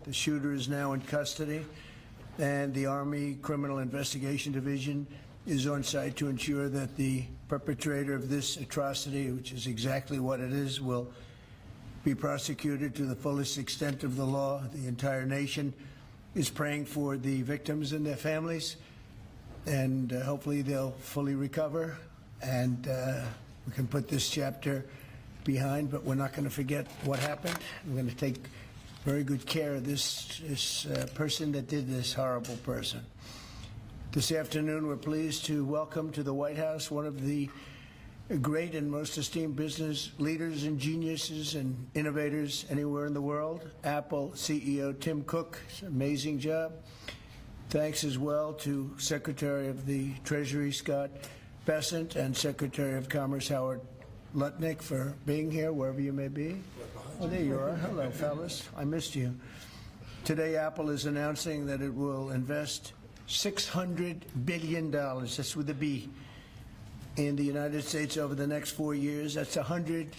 The shooter is now in custody, and the Army Criminal Investigation Division is on site to ensure that the perpetrator of this atrocity, which is exactly what it is, will be prosecuted to the fullest extent of the law. The entire nation is praying for the victims and their families, and hopefully they'll fully recover, and we can put this chapter behind, but we're not going to forget what happened. We're going to take very good care of this person that did this horrible person. This afternoon, we're pleased to welcome to the White House one of the great and most esteemed business leaders and geniuses and innovators anywhere in the world, Apple CEO Tim Cook. It's an amazing job. Thanks as well to Secretary of the Treasury Scott Bessent and Secretary of Commerce Howard Lutnick for being here, wherever you may be. Oh, there you are. Hello, fellas. I missed you. Today, Apple is announcing that it will invest $600 billion, that's with a B, in the United States over the next 4 years. That's $100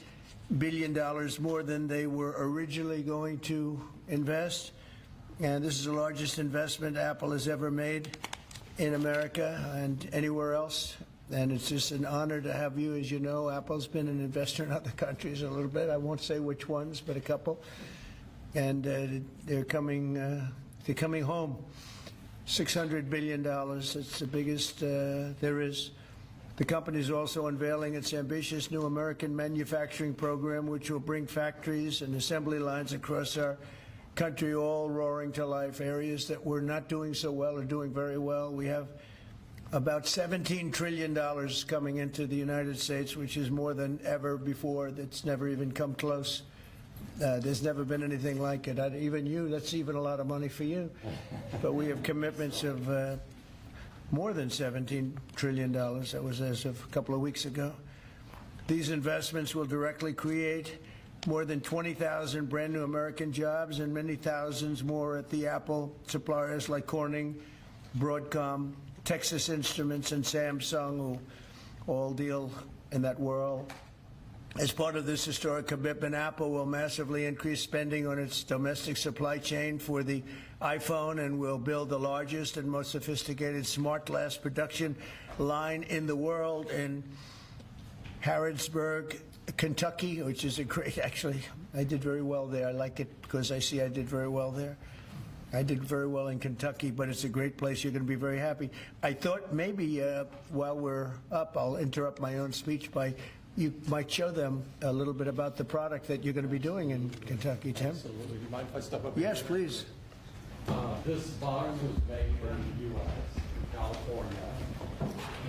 billion more than they were originally going to invest. And this is the largest investment Apple has ever made in America and anywhere else. And it's just an honor to have you. As you know, Apple's been an investor in other countries a little bit. I won't say which ones, but a couple. And they're coming home. $600 billion. It's the biggest there is. The company is also unveiling its ambitious new American manufacturing program, which will bring factories and assembly lines across our country all roaring to life. Areas that were not doing so well are doing very well. We have about $17 trillion coming into the United States, which is more than ever before. That's never even come close. There's never been anything like it. Even you, that's even a lot of money for you. But we have commitments of more than $17 trillion. That was as of a couple of weeks ago. These investments will directly create more than 20,000 brand new American jobs and many thousands more at the Apple suppliers like Corning, Broadcom, Texas Instruments, and Samsung, who all deal in that world. As part of this historic commitment, Apple will massively increase spending on its domestic supply chain for the iPhone and will build the largest and most sophisticated smart glass production line in the world in Harrodsburg, Kentucky, which is a great, actually, I did very well there. I like it because I see I did very well there. I did very well in Kentucky, but it's a great place. You're going to be very happy. I thought maybe while we're up, I'll interrupt my own speech by you might show them a little bit about the product that you're going to be doing in Kentucky, Tim. Absolutely. Do you mind if I step up? Yes, please. This box was made in the U.S., California,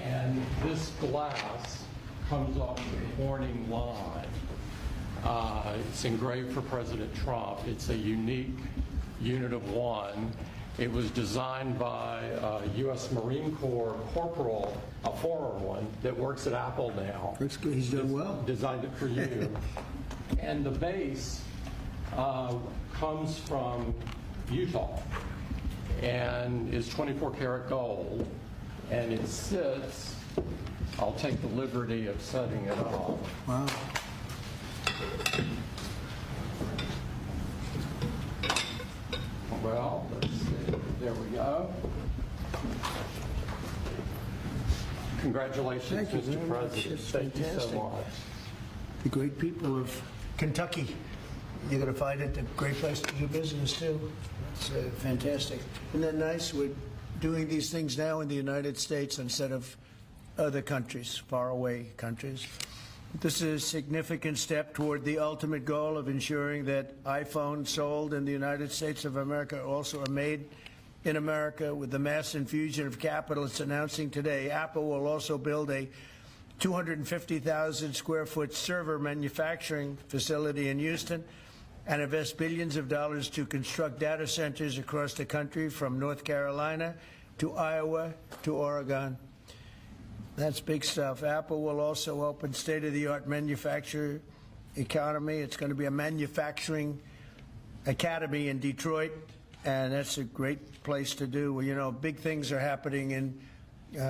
and this glass comes off the Corning line. It's engraved for President Trump. It's a unique unit of one. It was designed by a U.S. Marine Corps corporal, a former one, that works at Apple now. That's good. He's done well. Designed it for you. And the base comes from Utah and is 24 karat gold. And it sits, I'll take the liberty of setting it up. Wow. Well, let's see. There we go. Congratulations, Thank you Mr. very much. President. It's Thank you so fantastic. much. The great people of Kentucky. You're going to find it a great place to do business, too. It's fantastic. Isn't that nice? We're doing these things now in the United States instead of other countries, faraway countries. This is a significant step toward the ultimate goal of ensuring that iPhones sold in the United States of America also are made in America. With the mass infusion of capital it's announcing today, Apple will also build a 250,000 square foot server manufacturing facility in Houston and invest billions of dollars to construct data centers across the country from North Carolina to Iowa to Oregon. That's big stuff. Apple will also open state-of-the-art manufacturing economy. It's going to be a manufacturing academy in Detroit, and that's a great place to do. Well, you know, big things are happening in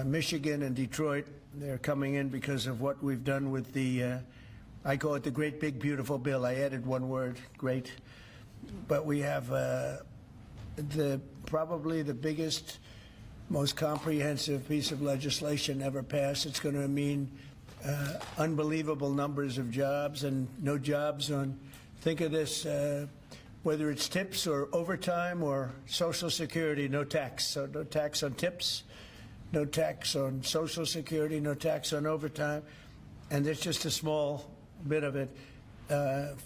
Michigan and Detroit. They're coming in because of what we've done with the, I call it the Great Big Beautiful Bill. I added one word, great. But we have probably the biggest, most comprehensive piece of legislation ever passed. It's going to mean unbelievable numbers of jobs, and no jobs on, think of this, whether it's tips or overtime or Social Security, no tax. So no tax on tips, no tax on Social Security, no tax on overtime. And there's just a small bit of it.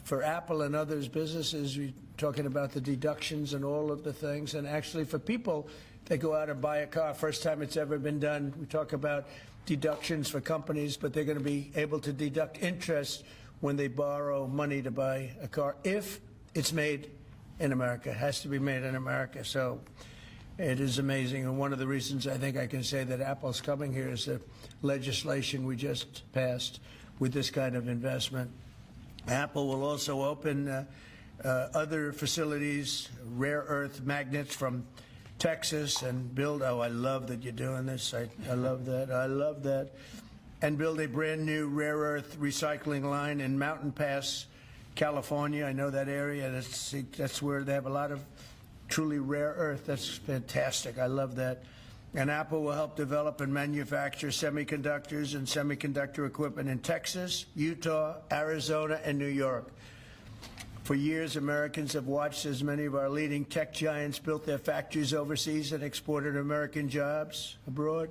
For Apple and others businesses, we're talking about the deductions and all of the things. And actually for people that go out and buy a car, first time it's ever been done, we talk about deductions for companies, but they're going to be able to deduct interest when they borrow money to buy a car if it's made in America. It has to be made in America. So it is amazing. And one of the reasons I think I can say that Apple's coming here is the legislation we just passed with this kind of investment. Apple will also open other facilities, rare earth magnets from Texas, and build, oh, I love that you're doing this. I love that. I love that. And build a brand new rare earth recycling line in Mountain Pass, California. I know that area. That's where they have a lot of truly rare earth. That's fantastic. I love that. And Apple will help develop and manufacture semiconductors and semiconductor equipment in Texas, Utah, Arizona, and New York. For years, Americans have watched as many of our leading tech giants built their factories overseas and exported American jobs abroad.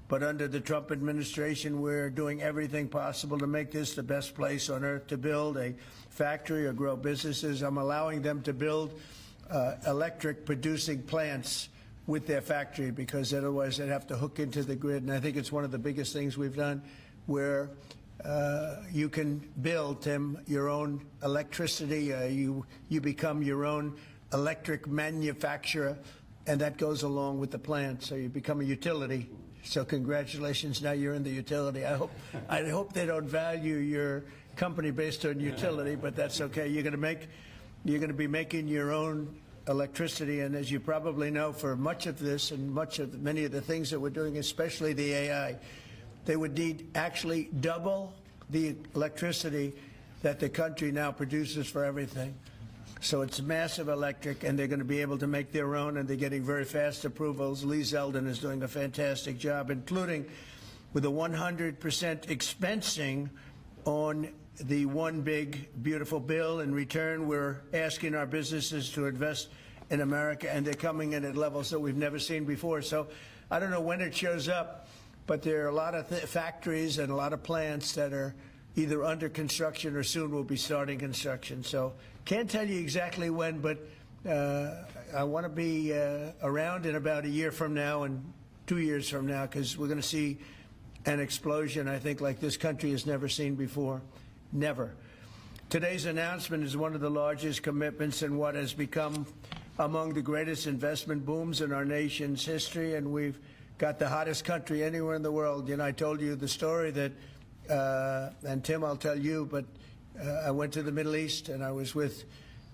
But under the Trump administration, we're doing everything possible to make this the best place on earth to build a factory or grow businesses. I'm allowing them to build electric producing plants with their factory, because otherwise they'd have to hook into the grid. And I think it's one of the biggest things we've done, where you can build, Tim, your own electricity. You become your own electric manufacturer, and that goes along with the plant. So you become a utility. So congratulations, now you're in the utility. I hope they don't value your company based on utility, but that's okay. You're going to be making your own electricity, and as you probably know, for much of this and many of the things that we're doing, especially the AI, they would need actually double the electricity that the country now produces for everything. So it's massive electric, and they're going to be able to make their own, and they're getting very fast approvals. Lee Zeldin is doing a fantastic job, including with a 100% expensing on the one big, beautiful bill. In return, we're asking our businesses to invest in America, and they're coming in at levels that we've never seen before. So I don't know when it shows up, but there are a lot of factories and a lot of plants that are either under construction or soon will be starting construction. So can't tell you exactly when, but I want to be around in about a year from now and 2 years from now, because we're going to see an explosion, I think, like this country has never seen before. Never. Today's announcement is one of the largest commitments in what has become among the greatest investment booms in our nation's history, and we've got the hottest country anywhere in the world. You know, I told you the story that, and Tim, I'll tell you, but I went to the Middle East, and I was with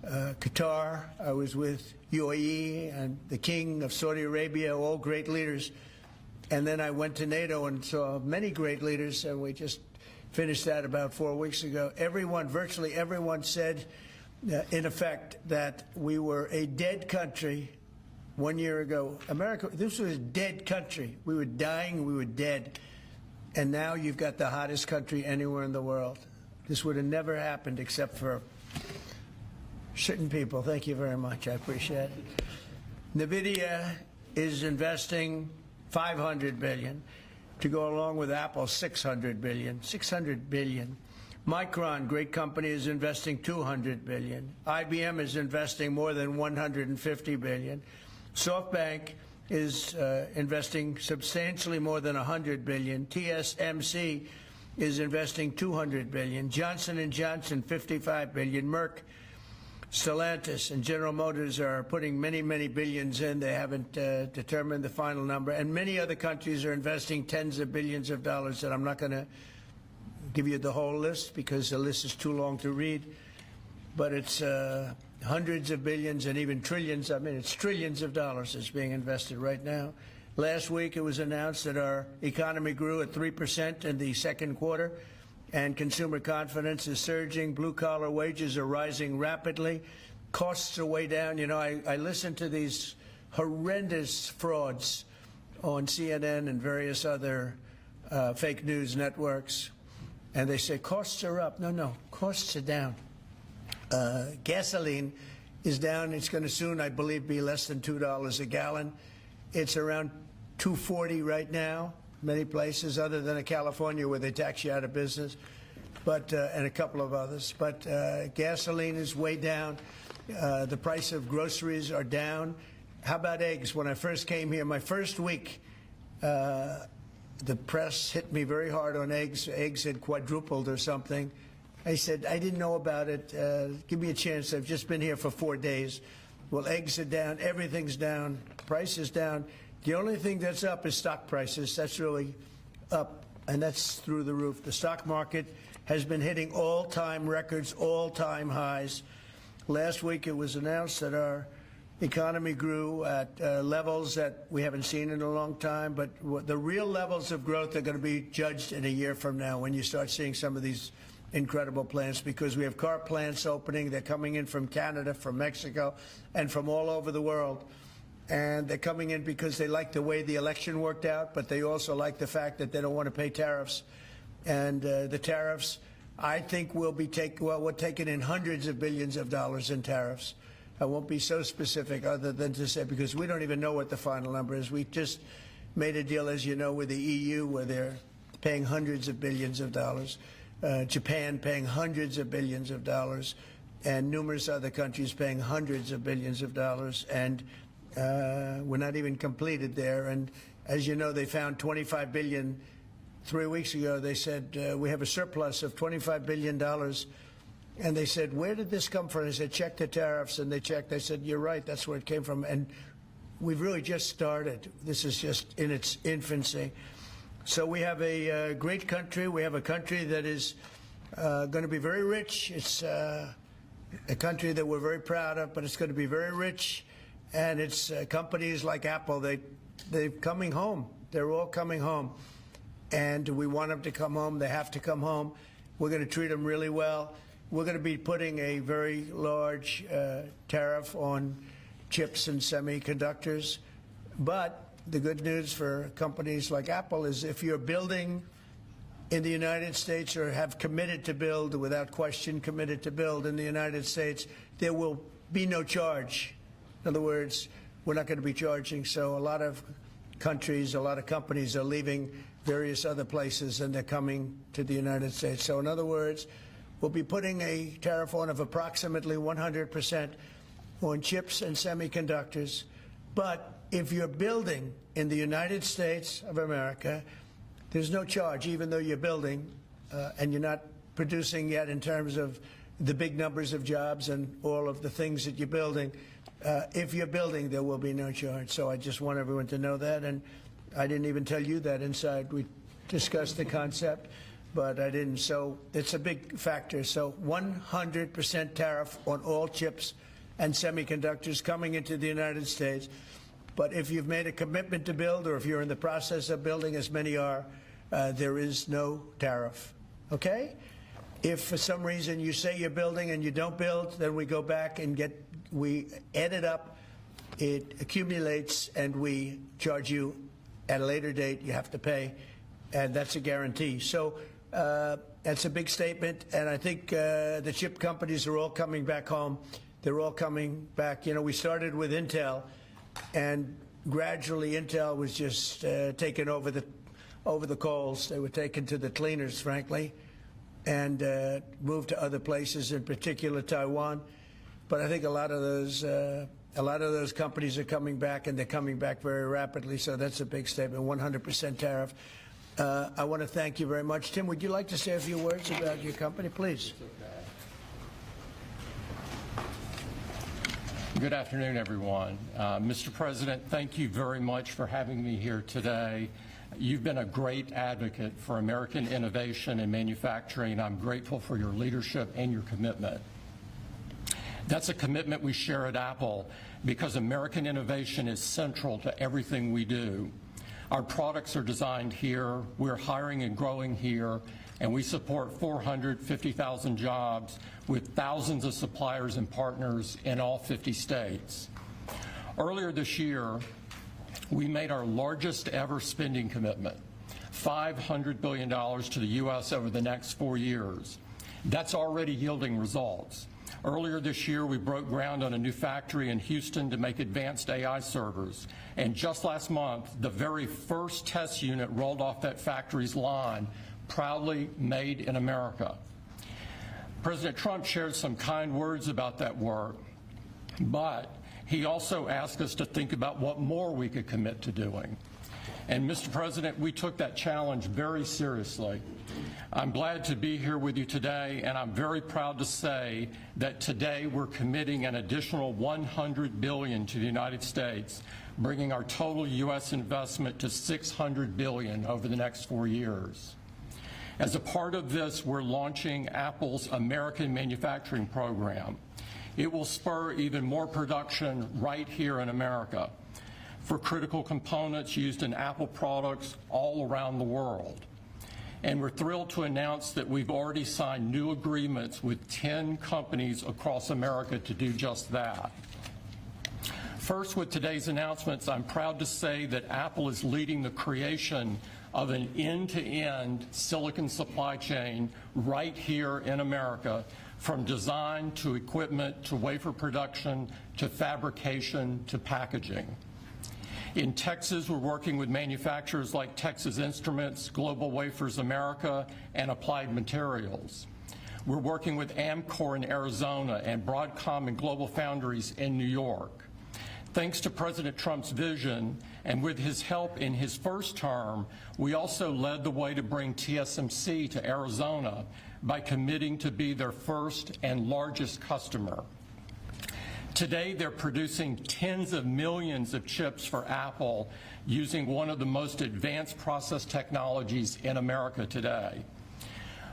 Qatar, I was with UAE, and the King of Saudi Arabia, all great leaders. And then I went to NATO and saw many great leaders, and we just finished that about 4 weeks ago. Everyone, virtually everyone, said, in effect, that we were a dead country 1 year ago. America, this was a dead country. We were dying, we were dead. And now you've got the hottest country anywhere in the world. This would have never happened except for certain people. Thank you very much. I appreciate it. NVIDIA is investing $500 billion to go along with Apple, $600 billion. $600 billion. Micron, great company, is investing $200 billion. IBM is investing more than $150 billion. SoftBank is investing substantially more than $100 billion. TSMC is investing $200 billion. Johnson & Johnson, $55 billion. Merck, Stellantis, and General Motors are putting many, many billions in. They haven't determined the final number. And many other countries are investing tens of billions of dollars, and I'm not going to give you the whole list because the list is too long to read. But it's hundreds of billions and even trillions. I mean, it's trillions of dollars that's being invested right now. Last week, it was announced that our economy grew at 3% in the second quarter, and consumer confidence is surging. Blue-collar wages are rising rapidly, costs are way down. You know, I listen to these horrendous frauds on CNN and various other fake news networks, and they say costs are up. No, costs are down. Gasoline is down. It's going to soon, I believe, be less than $2 a gallon. It's around $2.40 right now, many places other than in California where they tax you out of business, but and a couple of others. But gasoline is way down. The price of groceries are down. How about eggs? When I first came here, my first week, the press hit me very hard on eggs. Eggs had quadrupled or something. I said, I didn't know about it. Give me a chance. I've just been here for 4 days. Well, eggs are down. Everything's down. Price is down. The only thing that's up is stock prices. That's really up, and that's through the roof. The stock market has been hitting all-time records, all-time highs. Last week it was announced that our economy grew at levels that we haven't seen in a long time, but the real levels of growth are going to be judged in a year from now when you start seeing some of these incredible plants, because we have car plants opening. They're coming in from Canada, from Mexico, and from all over the world. And they're coming in because they like the way the election worked out, but they also like the fact that they don't want to pay tariffs. And the tariffs, I think, will be we're taking in hundreds of billions of dollars in tariffs. I won't be so specific other than to say, because we don't even know what the final number is. We just made a deal, as you know, with the EU where they're paying hundreds of billions of dollars. Japan paying hundreds of billions of dollars, and numerous other countries paying hundreds of billions of dollars. And we're not even completed there. And as you know, they found $25 billion 3 weeks ago. They said, we have a surplus of $25 billion. And they said, where did this come from? I said, check the tariffs. And they checked. They said, you're right, that's where it came from. And we've really just started. This is just in its infancy. So we have a great country. We have a country that is going to be very rich. It's a country that we're very proud of, but it's going to be very rich. And it's companies like Apple, they're coming home. They're all coming home. And we want them to come home. They have to come home. We're going to treat them really well. We're going to be putting a very large tariff on chips and semiconductors. But the good news for companies like Apple is if you're building in the United States or have committed to build, without question committed to build in the United States, there will be no charge. In other words, we're not going to be charging. So a lot of countries, a lot of companies are leaving various other places and they're coming to the United States. So in other words, we'll be putting a tariff on of approximately 100% on chips and semiconductors. But if you're building in the United States of America, there's no charge, even though you're building and you're not producing yet in terms of the big numbers of jobs and all of the things that you're building. If you're building, there will be no charge. So I just want everyone to know that. And I didn't even tell you that inside. We discussed the concept, but I didn't. So it's a big factor. So 100% tariff on all chips and semiconductors coming into the United States. But if you've made a commitment to build, or if you're in the process of building, as many are, there is no tariff. Okay? If for some reason you say you're building and you don't build, then we go back and we add it up, it accumulates, and we charge you at a later date. You have to pay, and that's a guarantee. So that's a big statement, and I think the chip companies are all coming back home. They're all coming back. You know, we started with Intel, and gradually Intel was just taken over the coals. They were taken to the cleaners, frankly, and moved to other places, in particular Taiwan. But I think a lot of those companies are coming back, and they're coming back very rapidly. So that's a big statement. 100% tariff. I want to thank you very much. Tim, would you like to say a few words about your company, please? Good afternoon, everyone. Mr. President, thank you very much for having me here today. You've been a great advocate for American innovation and manufacturing. I'm grateful for your leadership and your commitment. That's a commitment we share at Apple because American innovation is central to everything we do. Our products are designed here, we're hiring and growing here, and we support 450,000 jobs with thousands of suppliers and partners in all 50 states. Earlier this year, we made our largest ever spending commitment, $500 billion to the U.S. over the next 4 years. That's already yielding results. Earlier this year, we broke ground on a new factory in Houston to make advanced AI servers. And just last month, the very first test unit rolled off that factory's line, proudly made in America. President Trump shared some kind words about that work, but he also asked us to think about what more we could commit to doing. And Mr. President, we took that challenge very seriously. I'm glad to be here with you today, and I'm very proud to say that today we're committing an additional $100 billion to the United States, bringing our total U.S. investment to $600 billion over the next 4 years. As a part of this, we're launching Apple's American Manufacturing Program. It will spur even more production right here in America for critical components used in Apple products all around the world. And we're thrilled to announce that we've already signed new agreements with 10 companies across America to do just that. First, with today's announcements, I'm proud to say that Apple is leading the creation of an end-to-end silicon supply chain right here in America, from design to equipment to wafer production to fabrication to packaging. In Texas, we're working with manufacturers like Texas Instruments, Global Wafers America, and Applied Materials. We're working with Amcor in Arizona and Broadcom and Global Foundries in New York. Thanks to President Trump's vision, and with his help in his first term, we also led the way to bring TSMC to Arizona by committing to be their first and largest customer. Today, they're producing tens of millions of chips for Apple using one of the most advanced process technologies in America today.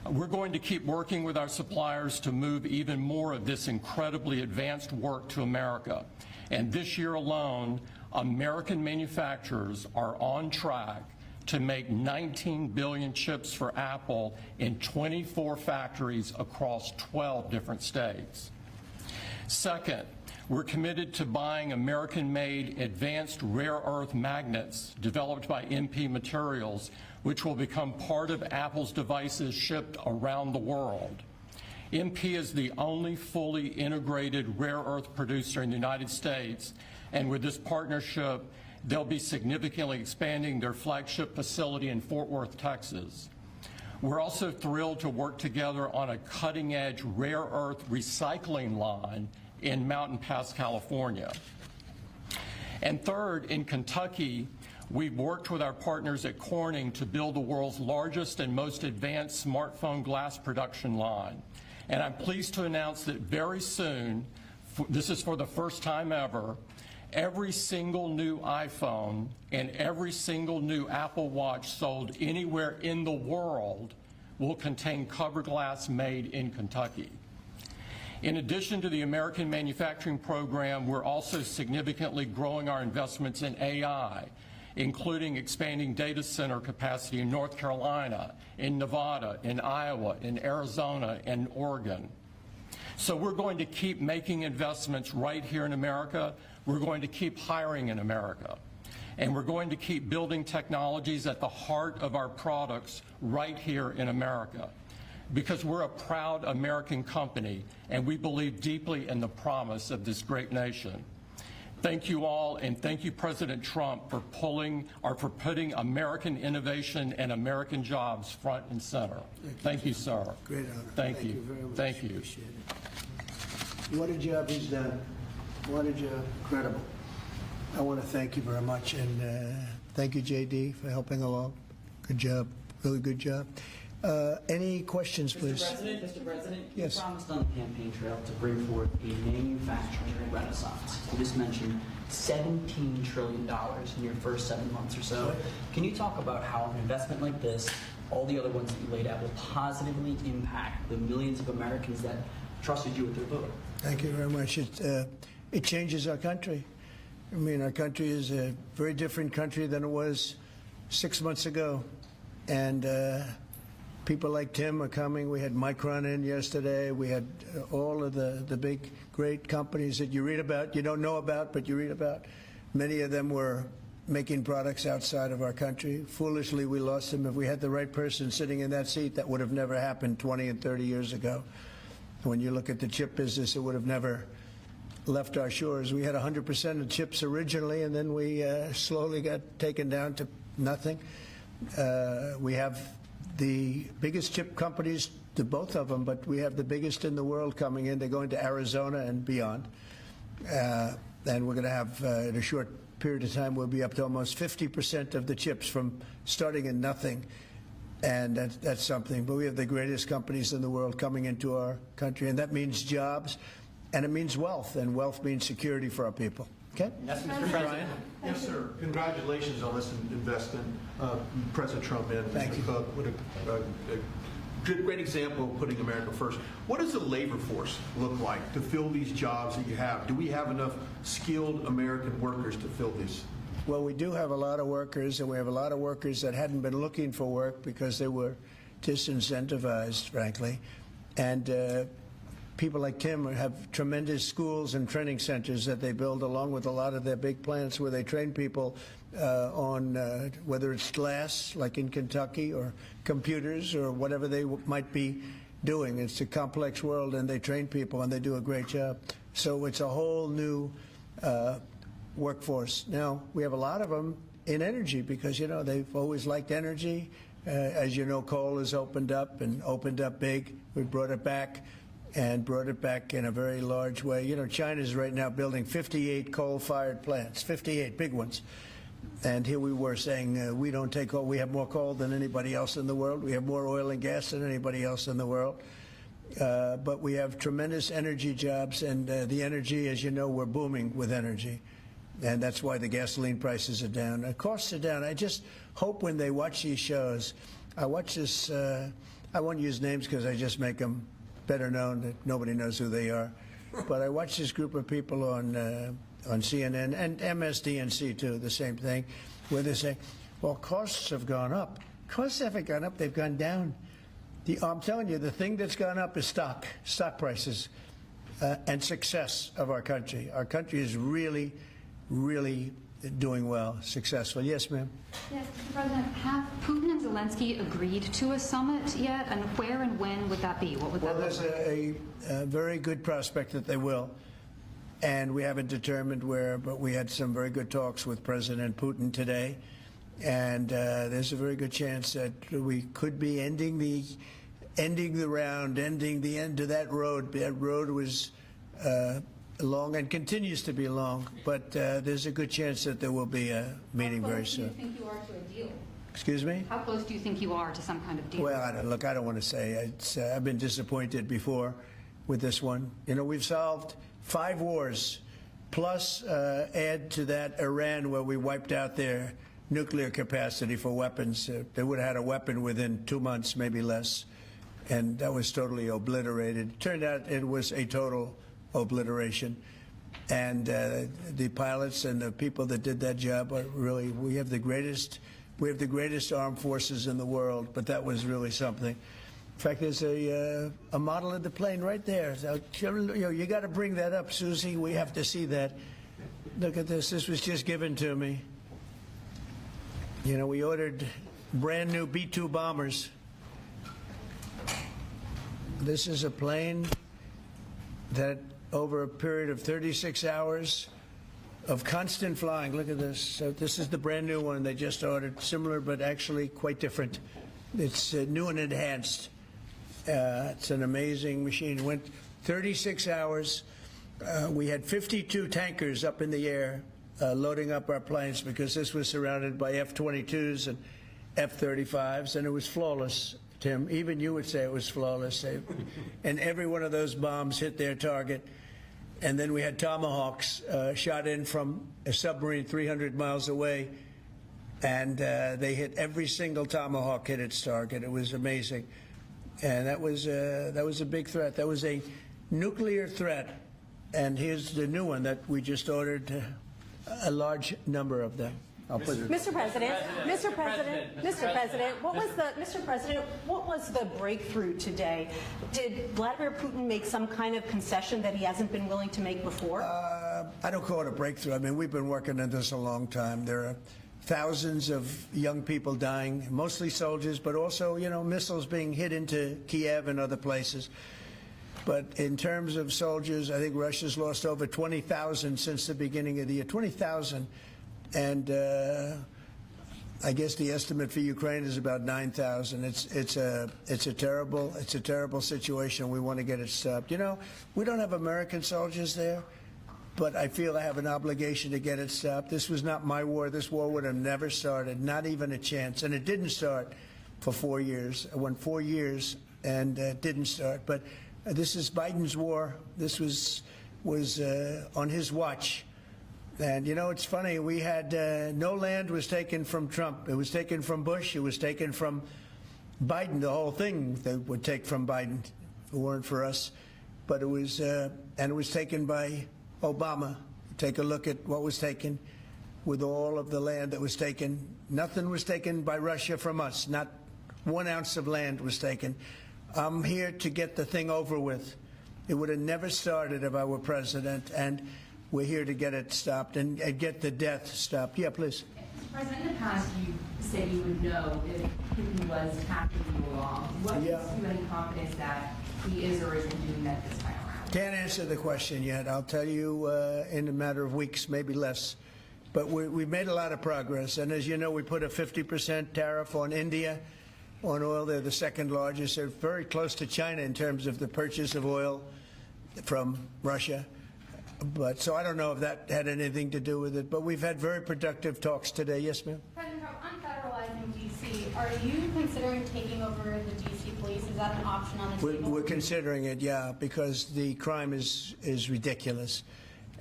We're going to keep working with our suppliers to move even more of this incredibly advanced work to America. And this year alone, American manufacturers are on track to make 19 billion chips for Apple in 24 factories across 12 different states. Second, we're committed to buying American-made advanced rare earth magnets developed by MP Materials, which will become part of Apple's devices shipped around the world. MP is the only fully integrated rare earth producer in the United States, and with this partnership, they'll be significantly expanding their flagship facility in Fort Worth, Texas. We're also thrilled to work together on a cutting-edge rare earth recycling line in Mountain Pass, California. And third, in Kentucky, we've worked with our partners at Corning to build the world's largest and most advanced smartphone glass production line. And I'm pleased to announce that very soon, this is for the first time ever, every single new iPhone and every single new Apple Watch sold anywhere in the world will contain cover glass made in Kentucky. In addition to the American Manufacturing Program, we're also significantly growing our investments in AI, including expanding data center capacity in North Carolina, in Nevada, in Iowa, in Arizona, and Oregon. So we're going to keep making investments right here in America. We're going to keep hiring in America. And we're going to keep building technologies at the heart of our products right here in America. Because we're a proud American company, and we believe deeply in the promise of this great nation. Thank you all, and thank you, President Trump, for putting American innovation and American jobs front and center. Thank you, sir. Great honor. Thank you. Very much. Thank you. Appreciate it. What a job he's done. What a job. Incredible. I want to thank you very much, and thank you, JD, for helping along. Good job. Really good job. Any questions, please? Mr. President, Yes. you promised on the campaign trail to bring forth a manufacturing renaissance. You just mentioned $17 trillion in your first 7 months or so. Can you talk about how an investment like this, all the other ones that you laid out, will positively impact the millions of Americans that trusted you with their vote? Thank you very much. It changes our country. I mean, our country is a very different country than it was 6 months ago. And people like Tim are coming. We had Micron in yesterday. We had all of the big, great companies that you read about, you don't know about, but you read about. Many of them were making products outside of our country. Foolishly, we lost them. If we had the right person sitting in that seat, that would have never happened 20 and 30 years ago. When you look at the chip business, it would have never left our shores. We had 100% of chips originally, and then we slowly got taken down to nothing. We have the biggest chip companies, to both of them, but we have the biggest in the world coming in. They're going to Arizona and beyond. And we're going to have, in a short period of time, we'll be up to almost 50% of the chips from starting in nothing. And that's something. But we have the greatest companies in the world coming into our country, and that means jobs, and it means wealth, and wealth means security for our people. Okay? Yes, Mr. President. Yes, sir. Congratulations on this investment, President Trump and Thank you. Mr. Cook. What a great example of putting America first. What does the labor force look like to fill these jobs that you have? Do we have enough skilled American workers to fill these? Well, we do have a lot of workers, and we have a lot of workers that hadn't been looking for work because they were disincentivized, frankly. And people like Tim have tremendous schools and training centers that they build along with a lot of their big plants where they train people on whether it's glass, like in Kentucky, or computers, or whatever they might be doing. It's a complex world, and they train people, and they do a great job. So it's a whole new workforce. Now, we have a lot of them in energy because, you know, they've always liked energy. As you know, coal has opened up and opened up big. We brought it back and brought it back in a very large way. You know, China's right now building 58 coal-fired plants, 58 big ones. And here we were saying we don't take coal. We have more coal than anybody else in the world. We have more oil and gas than anybody else in the world. But we have tremendous energy jobs, and the energy, as you know, we're booming with energy. And that's why the gasoline prices are down. The costs are down. I just hope when they watch these shows, I watch this, I won't use names because I just make them better known that nobody knows who they are. But I watch this group of people on CNN and MSDNC too, the same thing, where they say, well, costs have gone up. Costs haven't gone up, they've gone down. I'm telling you, the thing that's gone up is stock prices, and success of our country. Our country is really, really doing well, successful. Yes, ma'am? Yes, Mr. President, have Putin and Zelensky agreed to a summit yet? And where and when would that be? What would Well, that there's look like? a very good prospect that they will. And we haven't determined where, but we had some very good talks with President Putin today. And there's a very good chance that we could be ending the round, ending the end of that road. That road was long and continues to be long, but there's a good chance that there will be a meeting very soon. How close do you think you are to a deal? Excuse me? How close do you think you are to some kind of deal? Well, I don't want to say. I've been disappointed before with this one. You know, we've solved 5 wars, plus add to that Iran, where we wiped out their nuclear capacity for weapons. They would have had a weapon within 2 months, maybe less, and that was totally obliterated. It turned out it was a total obliteration. And the pilots and the people that did that job are really, we have the greatest armed forces in the world, but that was really something. In fact, there's a model of the plane right there. So, you got to bring that up, Susie. We have to see that. Look at this. This was just given to me. You know, we ordered brand new B-2 bombers. This is a plane that over a period of 36 hours of constant flying. Look at this. So this is the brand new one they just ordered, similar but actually quite different. It's new and enhanced. It's an amazing machine. It went 36 hours. We had 52 tankers up in the air loading up our planes because this was surrounded by F-22s and F-35s, and it was flawless. Tim, even you would say it was flawless. And every one of those bombs hit their target. And then we had Tomahawks shot in from a submarine 300 miles away, and they hit every single Tomahawk hit its target. It was amazing. And that was a big threat. That was a nuclear threat. And here's the new one that we just ordered, a large number of them. I'll put it. Mr. President, what was the breakthrough today? Did Vladimir Putin make some kind of concession that he hasn't been willing to make before? I don't call it a breakthrough. I mean, we've been working on this a long time. There are thousands of young people dying, mostly soldiers, but also, missiles being hit into Kiev and other places. But in terms of soldiers, I think Russia's lost over 20,000 since the beginning of the year. 20,000. And I guess the estimate for Ukraine is about 9,000. It's a terrible situation. We want to get it stopped. We don't have American soldiers there, but I feel I have an obligation to get it stopped. This was not my war. This war would have never started, not even a chance. And it didn't start for 4 years. It went 4 years and didn't start. But this is Biden's war. This was on his watch. And, it's funny, we had no land was taken from Trump. It was taken from Bush. It was taken from Biden. The whole thing they would take from Biden if it weren't for us. But it was taken by Obama. Take a look at what was taken with all of the land that was taken. Nothing was taken by Russia from us. Not 1 ounce of land was taken. I'm here to get the thing over with. It would have never started if I were president, and we're here to get it stopped and get the death stopped. Yeah, please. Mr. President, in the past, you said you would know if Putin was tackling you along. What gives you any confidence that he is or isn't doing that this time around? Can't answer the question yet. I'll tell you in a matter of weeks, maybe less. But we've made a lot of progress. And as you know, we put a 50% tariff on India on oil. They're the second largest. They're very close to China in terms of the purchase of oil from Russia. But so I don't know if that had anything to do with it. But we've had very productive talks today. Yes, ma'am? President Trump, on federalizing D.C., are you considering taking over the D.C. police? Is that an option on the table? We're considering it, yeah, because the crime is ridiculous.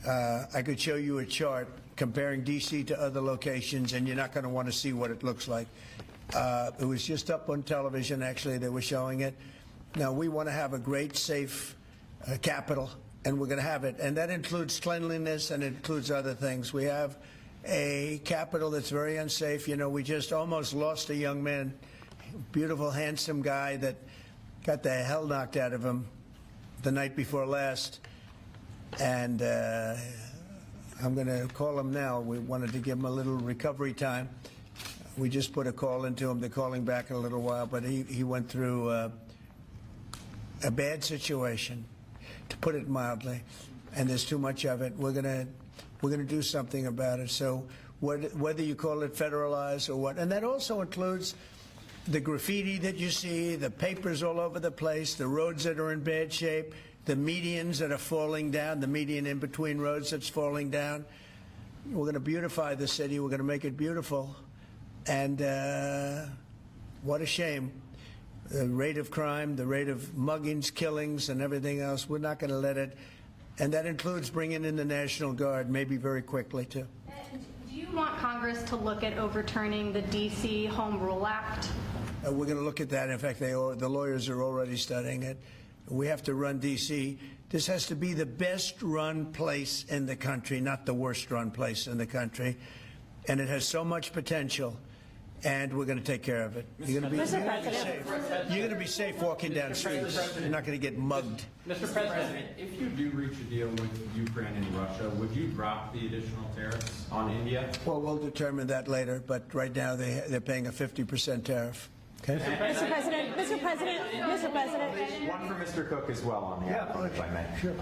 I could show you a chart comparing D.C. to other locations, and you're not going to want to see what it looks like. It was just up on television, actually. They were showing it. Now, we want to have a great, safe capital, and we're going to have it. And that includes cleanliness and it includes other things. We have a capital that's very unsafe. We just almost lost a young man, beautiful, handsome guy that got the hell knocked out of him the night before last. And I'm going to call him now. We wanted to give him a little recovery time. We just put a call into him. They're calling back in a little while, but he went through a bad situation, to put it mildly, and there's too much of it. We're gonna do something about it. So whether you call it federalized or what, and that also includes the graffiti that you see, the papers all over the place, the roads that are in bad shape, the medians that are falling down, the median in between roads that's falling down. We're going to beautify the city. We're going to make it beautiful. And what a shame. The rate of crime, the rate of muggings, killings, and everything else, we're not going to let it. And that includes bringing in the National Guard, maybe very quickly, too. And do you want Congress to look at overturning the D.C. Home Rule Act? We're going to look at that. In fact, the lawyers are already studying it. We have to run D.C. This has to be the best-run place in the country, not the worst-run place in the country. And it has so much potential. And we're going to take care of it. You're going to be safe. You're going to be safe walking down streets. You're not going to get mugged. Mr. President, if you do reach a deal with Ukraine and Russia, would you drop the additional tariffs on India? Well, we'll determine that later. But right now, they're paying a 50% tariff. Okay. Mr. President. One for Mr. Cook as well on the iPhone, if I may. Sure.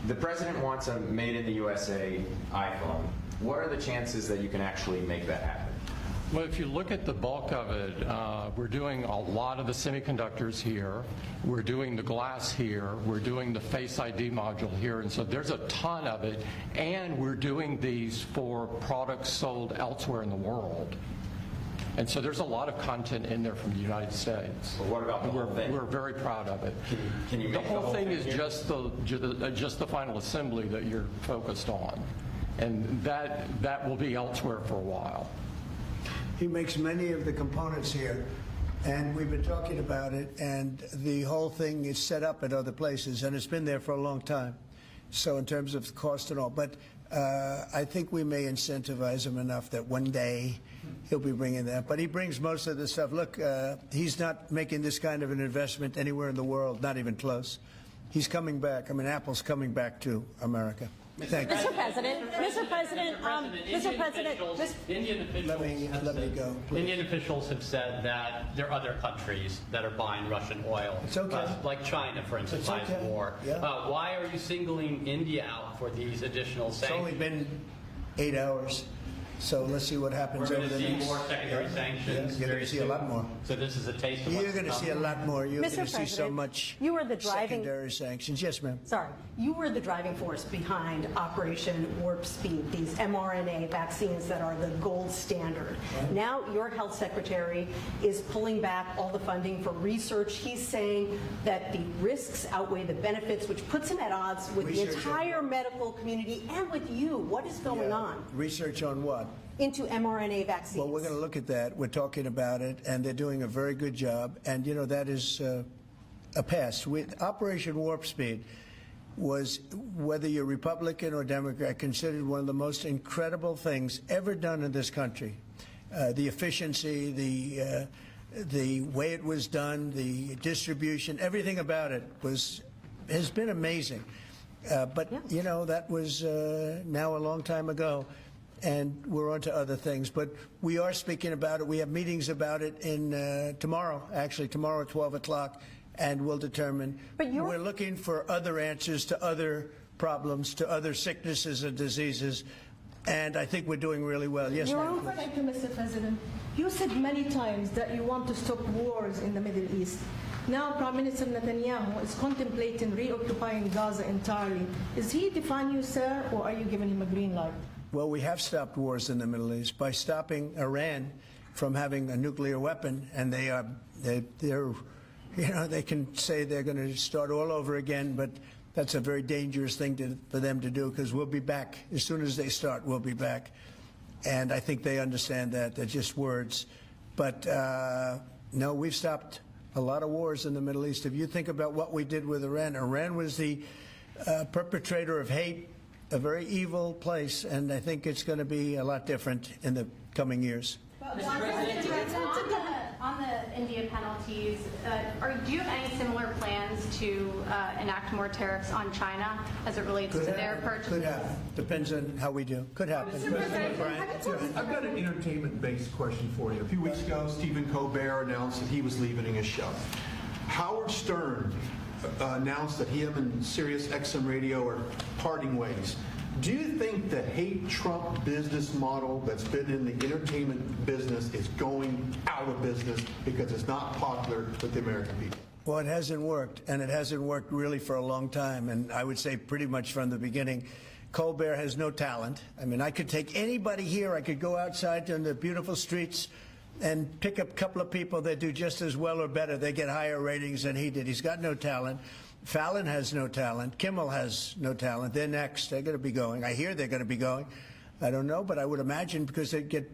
The president wants a made in the USA iPhone. What are the chances that you can actually make that happen? Well, if you look at the bulk of it, we're doing a lot of the semiconductors here. We're doing the glass here. We're doing the Face ID module here. And so there's a ton of it. And we're doing these for products sold elsewhere in the world. And so there's a lot of content in there from the United States. But what about the whole thing? We're very proud of it. Can you make the whole thing is here? just the final assembly that you're focused on. And that will be elsewhere for a while. He makes many of the components here, and we've been talking about it, and the whole thing is set up at other places, and it's been there for a long time. So in terms of cost and all. But I think we may incentivize him enough that one day he'll be bringing that. But he brings most of the stuff. Look, he's not making this kind of an investment anywhere in the world, not even close. He's coming back. I mean, Apple's coming back to America. Thank you. Mr. President, Indian officials, Let me go, please. Indian officials have said that there are other countries that are buying Russian oil. It's okay. Like China, for instance, It's buys okay. more. Yeah. Why are you singling India out for these additional It's only sanctions? been 8 hours, so let's see what happens We're over going to the see next. more secondary sanctions. You're going very to see a soon. lot more. So this is a taste of what's You're going to come. see a lot more. You're Mr. going to see so President, much you were the driving- secondary sanctions. Yes, ma'am. Sorry, you were the driving force behind Operation Warp Speed, these mRNA vaccines that are the gold standard. Now your health secretary is pulling back all the funding for research. He's saying that the risks outweigh the benefits, which puts him at odds with the Research entire medical community and with you. What is going on Research on what? into mRNA vaccines? Well, we're going to look at that. We're talking about it, and they're doing a very good job. And, you know, that is a past. Operation Warp Speed was, whether you're Republican or Democrat, considered one of the most incredible things ever done in this country. The efficiency, the way it was done, the distribution, everything about it has been amazing. But, you know, that was now a long time ago. And we're on to other things. But we are speaking about it. We have meetings about it in tomorrow at 12 o'clock, and we'll determine. But we're looking for other answers to other problems, to other sicknesses and diseases, and I think we're doing really well. Yes, ma'am. please. Thank you, Mr. President. You said many times that you want to stop wars in the Middle East. Now, Prime Minister Netanyahu is contemplating reoccupying Gaza entirely. Is he defying you, sir, or are you giving him a green light? Well, we have stopped wars in the Middle East by stopping Iran from having a nuclear weapon, and they're you know, they can say they're going to start all over again, but that's a very dangerous thing for them to do, because we'll be back. As soon as they start, we'll be back. And I think they understand that. They're just words. But no, we've stopped a lot of wars in the Middle East. If you think about what we did with Iran, Iran was the perpetrator of hate, a very evil place, and I think it's going to be a lot different in the coming years. On the India penalties, do you have any similar plans to enact more tariffs on China as it relates to their purchases? Could happen. Depends on how we do. Could happen. Brian? I've got an entertainment-based question for you. A few weeks ago, Stephen Colbert announced that he was leaving his show. Howard Stern announced that him and Sirius XM Radio are parting ways. Do you think the hate Trump business model that's been in the entertainment business is going out of business because it's not popular with the American people? Well, it hasn't worked, and it hasn't worked really for a long time, and I would say pretty much from the beginning. Colbert has no talent. I mean, I could take anybody here. I could go outside on the beautiful streets and pick up a couple of people that do just as well or better. They get higher ratings than he did. He's got no talent. Fallon has no talent. Kimmel has no talent. They're next. They're going to be going. I hear they're going to be going. I don't know, but I would imagine, because they get,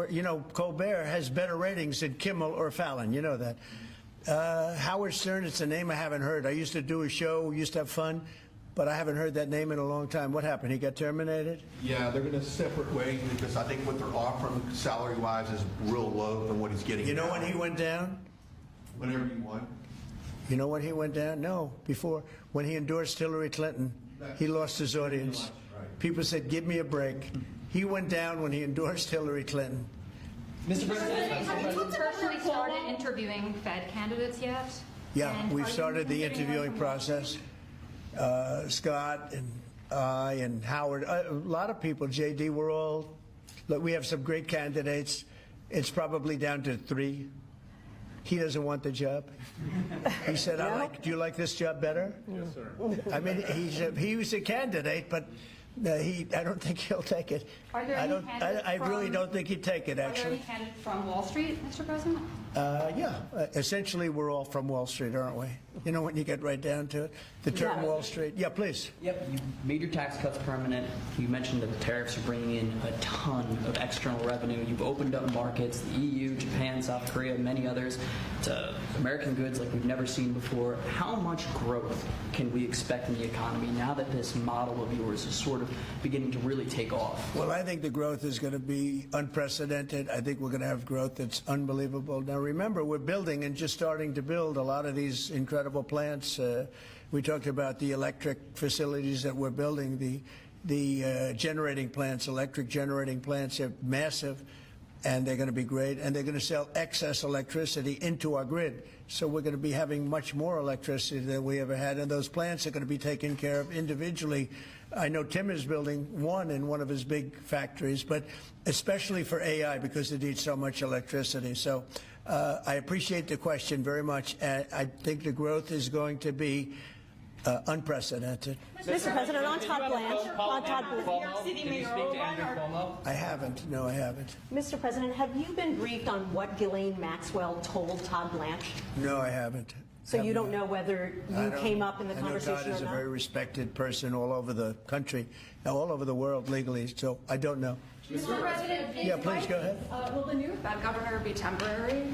you know, Colbert has better ratings than Kimmel or Fallon. You know that. Howard Stern, it's a name I haven't heard. I used to do a show, used to have fun, but I haven't heard that name in a long time. What happened? He got terminated? Yeah, they're going to separate ways because I think what they're offering salary-wise is real low than what he's getting. You know when he went down? Whenever you want. You know when he went down? No, before. When he endorsed Hillary Clinton, he lost his audience. People said, give me a break. He went down when he endorsed Hillary Clinton. Mr. President, Have you personally started interviewing Fed candidates yet? Yeah, And we've are you started the considering interviewing one? process. Scott and I and Howard, a lot of people, JD, look, we have some great candidates. It's probably down to 3. He doesn't want the job. He said, do you like this job better? Yes, sir. I mean, he was a candidate, but I don't think he'll take it. Are there any candidates I really don't think he'd take it, Are there actually. any candidates from Wall Street, Mr. President? Yeah, essentially we're all from Wall Street, aren't we? You know, when you get right down to it, the term Wall Street. Yeah, please. Yep, you made your tax cuts permanent. You mentioned that the tariffs are bringing in a ton of external revenue. You've opened up markets, the EU, Japan, South Korea, many others, to American goods like we've never seen before. How much growth can we expect in the economy now that this model of yours is sort of of beginning to really take off? Well, I think the growth is going to be unprecedented. I think we're going to have growth that's unbelievable. Now, remember, we're building and just starting to build a lot of these incredible plants. We talked about the electric facilities that we're building, the generating plants, electric generating plants are massive, and they're going to be great, and they're going to sell excess electricity into our grid. So we're going to be having much more electricity than we ever had, and those plants are going to be taken care of individually. I know Tim is building one in one of his big factories, but especially for AI because it needs so much electricity. So I appreciate the question very much. I think the growth is going to be unprecedented. Mr. President, on Todd Blanche, Did you speak to Andrew Cuomo? I haven't. No, I haven't. Mr. President, have you been briefed on what Ghislaine Maxwell told Todd Blanche? No, I haven't. So you don't know whether you came up in the I know conversation Todd or is a not? very respected person all over the country, all over the world legally, so I don't know. Mr. President, Yeah, please go ahead. will the new Fed governor be temporary?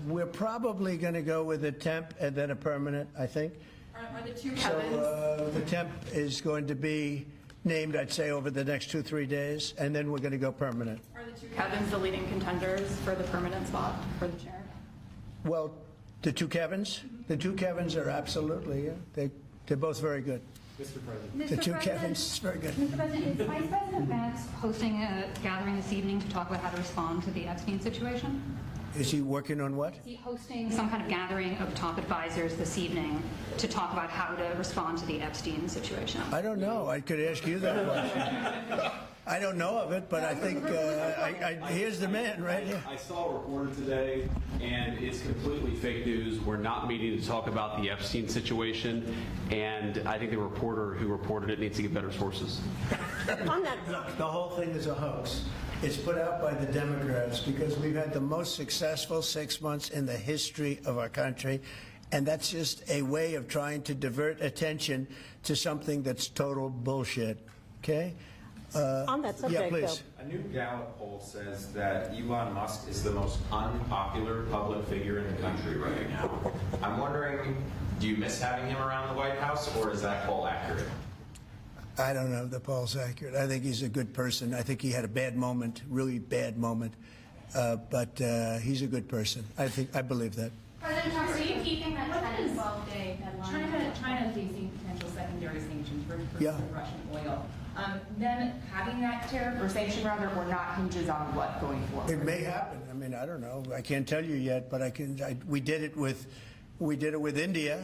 We're probably going to go with a temp and then a permanent, I think. Are the two So the temp is going to be named, I'd say, over the next 2-3 days, and then we're going to go permanent. Are the two Kevins the leading contenders for the permanent spot for the chair? Well, the two Kevins? The two Kevins are absolutely, yeah, they're both very good. The two Kevins, very good. Mr. President, is Vice President Vance hosting a gathering this evening to talk about how to respond to the Epstein situation? Is he working on what? Is he hosting some kind of gathering of top advisors this evening to talk about how to respond to the Epstein situation? I don't know. I could ask you that question. I don't know of it, but I think here's the man right here. I saw a reporter today, and it's completely fake news. We're not meeting to talk about the Epstein situation, and I think the reporter who reported it needs to get better sources. On that, Look, the whole thing is a hoax. It's put out by the Democrats because we've had the most successful 6 months in the history of our country, and that's just a way of trying to divert attention to something that's total bullshit. Okay? on that subject, yeah, please. A new Gallup poll says that Elon Musk is the most unpopular public figure in the country right now. I'm wondering, do you miss having him around the White House, or is that poll accurate? I don't know if the poll's accurate. I think he's a good person. I think he had a bad moment, really bad moment, but he's a good person. I believe that. President Trump, are you keeping that 10 and 12-day deadline? China facing potential secondary sanctions for Yeah. Russian oil. Them having that tariff or sanction rather or not hinges on what going forward? It may happen. I mean, I don't know. I can't tell you yet, but we did it with India.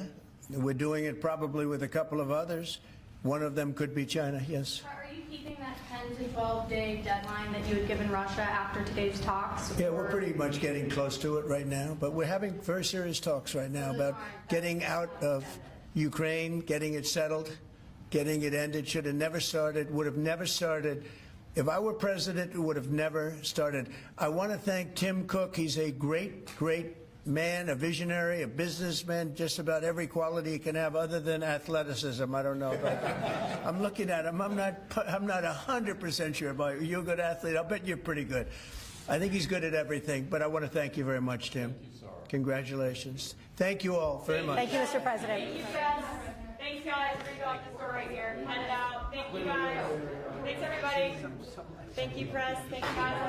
We're doing it probably with a couple of others. One of them could be China. Yes. Are you keeping that 10 to 12-day deadline that you had given Russia after today's talks? Yeah, we're pretty much getting close to it right now, but we're having very serious talks right now about getting out of Ukraine, getting it settled, getting it ended. Should have never started, would have never started. If I were president, it would have never started. I want to thank Tim Cook. He's a great, great man, a visionary, a businessman, just about every quality he can have other than athleticism. I don't know about that. I'm looking at him. I'm not 100% sure about you. You're a good athlete. I'll bet you're pretty good. I think he's good at everything, but I want to thank you very much, Tim. Thank you, sir. Congratulations. Thank you all very much. Thank you, Mr. President. Thank you, guys. Thanks, guys. Read off the store right here. Hand it out. Thank you, guys. Thanks, everybody. Thank you, press. Thank you, guys.